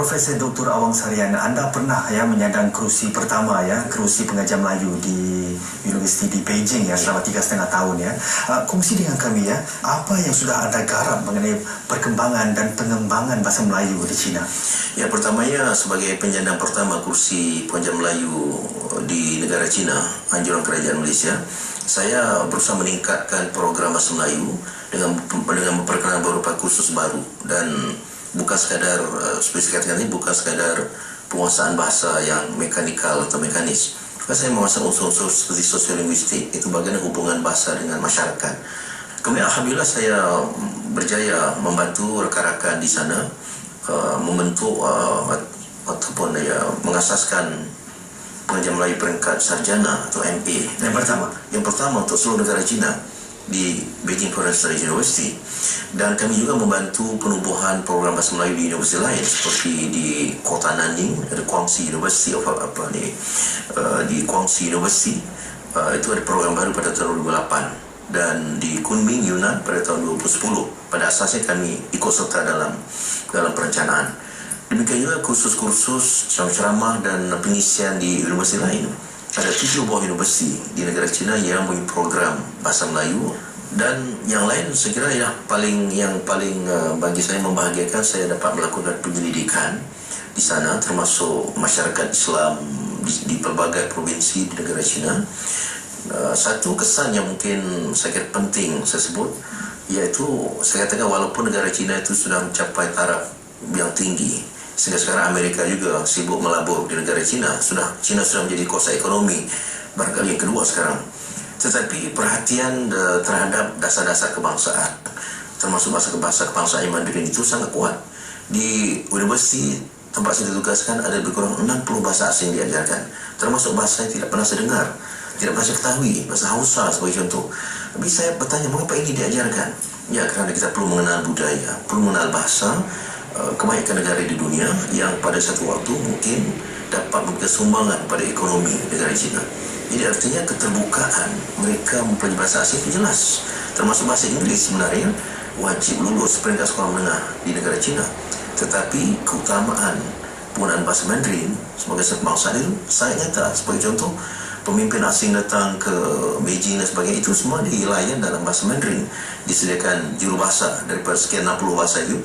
Profesor Dr. Awang Sariana, Anda pernah ya menyandang kerusi pertama ya, kerusi pengajar Melayu di Universiti di Beijing ya selama 3,5 tahun ya. Kongsi dengan kami ya, apa yang sudah Anda garap mengenai perkembangan dan pengembangan bahasa Melayu di China? Ya, pertamanya sebagai penyandang pertama kursi pengajar Melayu di negara China, anjuran kerajaan Malaysia, saya berusaha meningkatkan program bahasa Melayu dengan memperkenalkan beberapa kursus baru, dan bukan sekadar seperti katakan ini, bukan sekadar penguasaan bahasa yang mekanikal atau mekanis. Saya menguasai unsur-unsur seperti sosiolinguistik, itu bagian hubungan bahasa dengan masyarakat. Kemudian alhamdulillah saya berjaya membantu rakan-rakan di sana membentuk ataupun mengasaskan pengajar Melayu peringkat sarjana atau MA yang pertama untuk seluruh negara China di Beijing Foreign Studies University. Dan kami juga membantu penubuhan program bahasa Melayu di universiti lain seperti di kota Nanjing ada Guangxi University di Guangxi University itu ada program baru pada tahun 2008, dan di Kunming Yunnan pada tahun 2010. Pada asasnya kami ikut serta dalam perencanaan. Demikian juga kursus-kursus ceramah dan pengisian di universiti lain. Ada 7 buah universiti di negara China yang mempunyai program bahasa Melayu, dan yang lain saya kira yang paling bagi saya membahagiakan, saya dapat melakukan penyelidikan di sana termasuk masyarakat Islam di pelbagai provinsi di negara China. Satu kesan yang mungkin saya kira penting saya sebut, iaitu saya katakan walaupun negara China itu sudah mencapai taraf yang tinggi, sehingga sekarang Amerika juga sibuk melabur di negara China sudah menjadi kuasa ekonomi barangkali yang kedua sekarang. Tetapi perhatian terhadap dasar-dasar kebangsaan, termasuk bahasa kebangsaan Mandarin itu sangat kuat. Di universiti tempat saya ditugaskan ada lebih kurang 60 bahasa asing diajarkan, termasuk bahasa yang tidak pernah saya dengar, tidak pernah saya ketahui, bahasa Hausa sebagai contoh. Tapi saya bertanya, mengapa ini diajarkan? Ya, kerana kita perlu mengenal budaya, perlu mengenal bahasa kebanyakan negara di dunia yang pada satu waktu mungkin dapat memberikan sumbangan pada ekonomi negara China. Jadi artinya keterbukaan mereka mempelajari bahasa asing itu jelas, termasuk bahasa Inggeris sebenarnya wajib lulus peringkat sekolah menengah di negara China. Tetapi keutamaan penggunaan bahasa Mandarin sebagai kebangsaan itu sangat nyata. Sebagai contoh, pemimpin asing datang ke Beijing dan sebagainya, itu semua dilayan dalam bahasa Mandarin. Disediakan jurubahasa daripada sekian 60 bahasa itu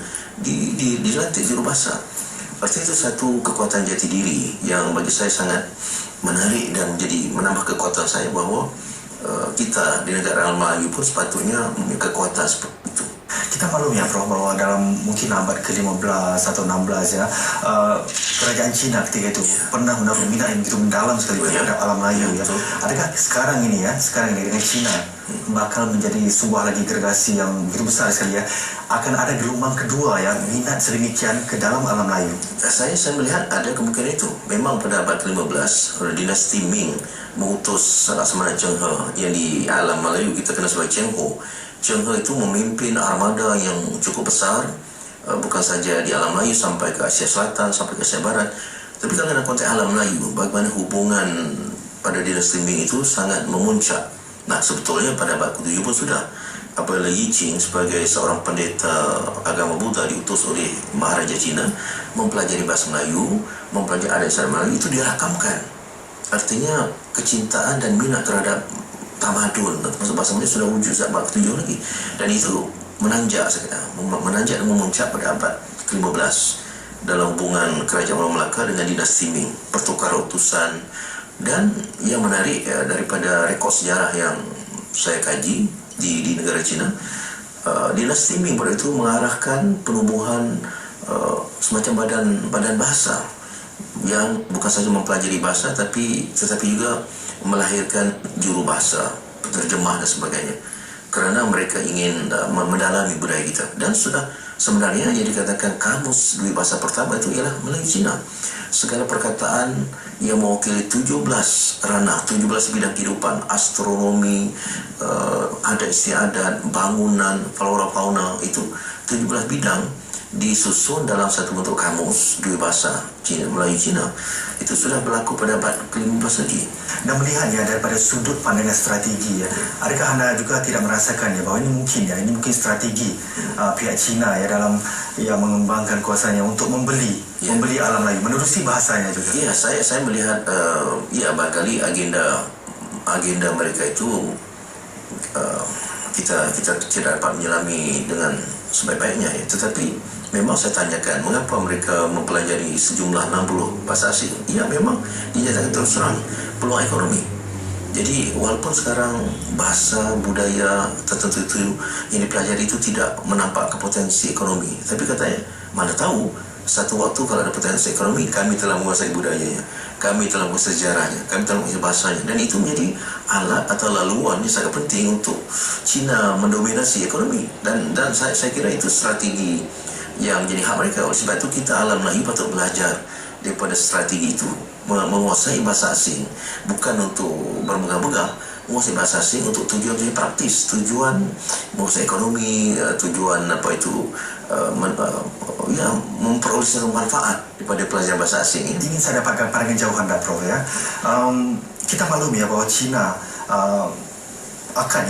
dilantik jurubahasa. Artinya itu satu kekuatan jati diri yang bagi saya sangat menarik dan menambah kekuatan saya bahawa kita di negara Melayu pun sepatutnya memiliki kekuatan seperti itu. Kita maklum ya Prof, bahwa dalam mungkin abad ke-15 atau 16 ya, kerajaan China ketika itu pernah menaruh minat yang begitu mendalam sekali terhadap alam Melayu ya. Adakah sekarang ini dengan China bakal menjadi sebuah lagi gergasi yang begitu besar sekali ya, akan ada gelombang kedua ya, minat sedemikian ke dalam alam Melayu? Saya melihat ada kemungkinan itu. Memang pada abad ke-15 dinasti Ming mengutus Laksamana Cheng He yang di alam Melayu kita kenal sebagai Cheng Ho. Cheng He itu memimpin armada yang cukup besar, bukan saja di alam Melayu sampai ke Asia Selatan, sampai ke Asia Barat. Tapi kalau dalam konteks alam Melayu, bagaimana hubungan pada dinasti Ming itu sangat memuncak. Nah, sebetulnya pada abad ke-7 pun sudah apabila Yi Qing sebagai seorang pendeta agama Buddha diutus oleh Maharaja China mempelajari bahasa Melayu, mempelajari adat istiadat Melayu, itu dirakamkan. Artinya kecintaan dan minat terhadap tamadun termasuk bahasa Melayu sudah wujud sejak abad ke-7 lagi, dan itu menanjak dan memuncak pada abad ke-15 dalam hubungan kerajaan Melaka dengan dinasti Ming, pertukar utusan. Dan yang menarik daripada rekod sejarah yang saya kaji di negara China, dinasti Ming pada itu mengarahkan penubuhan semacam badan bahasa yang bukan saja mempelajari bahasa tetapi juga melahirkan juru bahasa, penterjemah dan sebagainya, kerana mereka ingin mendalami budaya kita. Dan sudah sebenarnya yang dikatakan kamus dua bahasa pertama itu ialah Melayu Cina. Segala perkataan yang mewakili 17 ranah, 17 bidang kehidupan, astronomi, adat istiadat, bangunan, flora fauna, itu 17 bidang disusun dalam satu bentuk kamus dua bahasa Cina, Melayu Cina. Itu sudah berlaku pada abad ke-15 lagi. Dan melihatnya daripada sudut pandangan strategi ya, adakah anda juga tidak merasakan ya bahawa ini mungkin strategi pihak Cina ya dalam mengembangkan kuasanya untuk membeli alam layu, menerusi bahasanya juga? Ya, saya melihat barangkali agenda mereka itu kita tidak dapat menyelami dengan sebaik-baiknya ya. Tetapi memang saya tanyakan mengapa mereka mempelajari sejumlah 60 bahasa asing. Ya, memang dinyatakan terus terang peluang ekonomi. Jadi walaupun sekarang bahasa budaya tertentu itu yang dipelajari itu tidak menampak ke potensi ekonomi, tapi katanya mana tahu satu waktu kalau ada potensi ekonomi, kami telah menguasai budayanya, kami telah menguasai sejarahnya, kami telah menguasai bahasanya, dan itu menjadi alat atau laluan yang sangat penting untuk Cina mendominasi ekonomi. Dan saya kira itu strategi yang menjadi hak mereka. Oleh sebab itu kita alam Melayu patut belajar daripada strategi itu, menguasai bahasa asing bukan untuk bermegah-megah, menguasai bahasa asing untuk tujuan praktis, tujuan menguasai ekonomi, tujuan memperoleh sesuatu manfaat daripada pelajaran bahasa asing ini. Ingin saya dapatkan pandangan jauh anda, Prof ya. Kita maklum ya bahawa Cina akan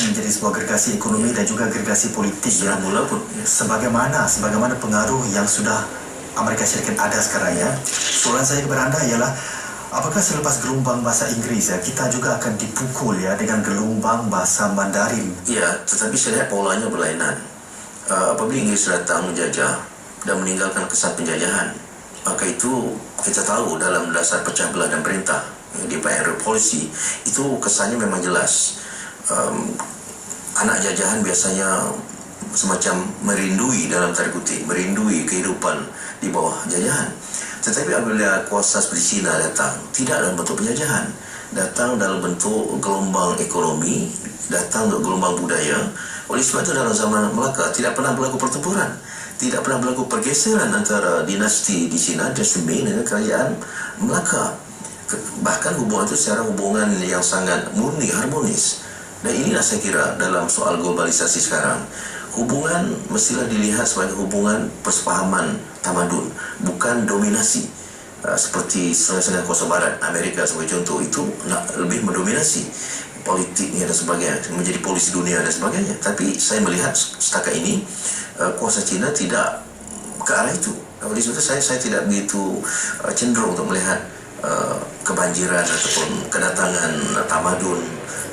menjadi sebuah gergasi ekonomi dan juga gergasi politik ya. Mula pun Sebagaimana pengaruh yang sudah Amerika Syarikat ada sekarang ya. Soalan saya kepada anda ialah, apakah selepas gelombang bahasa Inggris ya, kita juga akan dipukul ya dengan gelombang bahasa Mandarin? Ya, tetapi saya lihat polanya berlainan. Apabila Inggris datang menjajah dan meninggalkan kesan penjajahan, maka itu kita tahu dalam dasar pecah belah dan perintah di Empire Policy itu kesannya memang jelas. Anak jajahan biasanya semacam merindui, dalam tanda kutip, merindui kehidupan di bawah jajahan. Tetapi apabila kuasa seperti Cina datang, tidak dalam bentuk penjajahan, datang dalam bentuk gelombang ekonomi, datang dalam gelombang budaya. Oleh sebab itu dalam zaman Melaka tidak pernah berlaku pertempuran, tidak pernah berlaku pergeseran antara dinasti di Cina, dinasti Ming dengan kerajaan Melaka. Bahkan hubungan itu secara hubungan yang sangat murni, harmonis. Dan inilah saya kira dalam soal globalisasi sekarang, hubungan mestilah dilihat sebagai hubungan persepahaman tamadun, bukan dominasi. Seperti setengah-setengah kuasa barat, Amerika sebagai contoh, itu nak lebih mendominasi politiknya dan sebagainya, menjadi polisi dunia dan sebagainya. Tapi saya melihat setakat ini kuasa Cina tidak ke arah itu. Oleh sebab itu saya tidak begitu cenderung untuk melihat kebanjiran ataupun kedatangan tamadun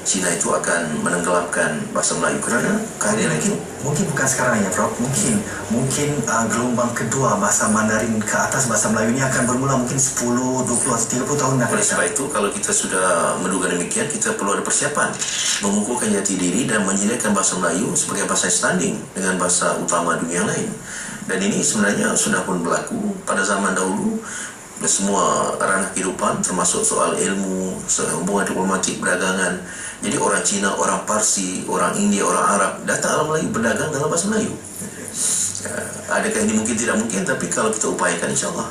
Cina itu akan menenggelamkan bahasa Melayu, kerana kehadiran itu mungkin bukan sekarang ya, Prof. Mungkin gelombang kedua bahasa Mandarin ke atas bahasa Melayu ini akan bermula mungkin 10, 20 atau 30 tahun akan Oleh datang. sebab itu, kalau kita sudah menduga demikian, kita perlu ada persiapan mengukuhkan jati diri dan menjadikan bahasa Melayu sebagai bahasa standing dengan bahasa utama dunia lain. Dan ini sebenarnya sudah pun berlaku pada zaman dahulu. Semua ranah kehidupan, termasuk soal ilmu, soal hubungan diplomatik, perdagangan. Jadi orang Cina, orang Parsi, orang India, orang Arab datang alam Melayu, berdagang dalam bahasa Melayu. Adakah ini mungkin? Tidak mungkin, tapi kalau kita upayakan, insya Allah.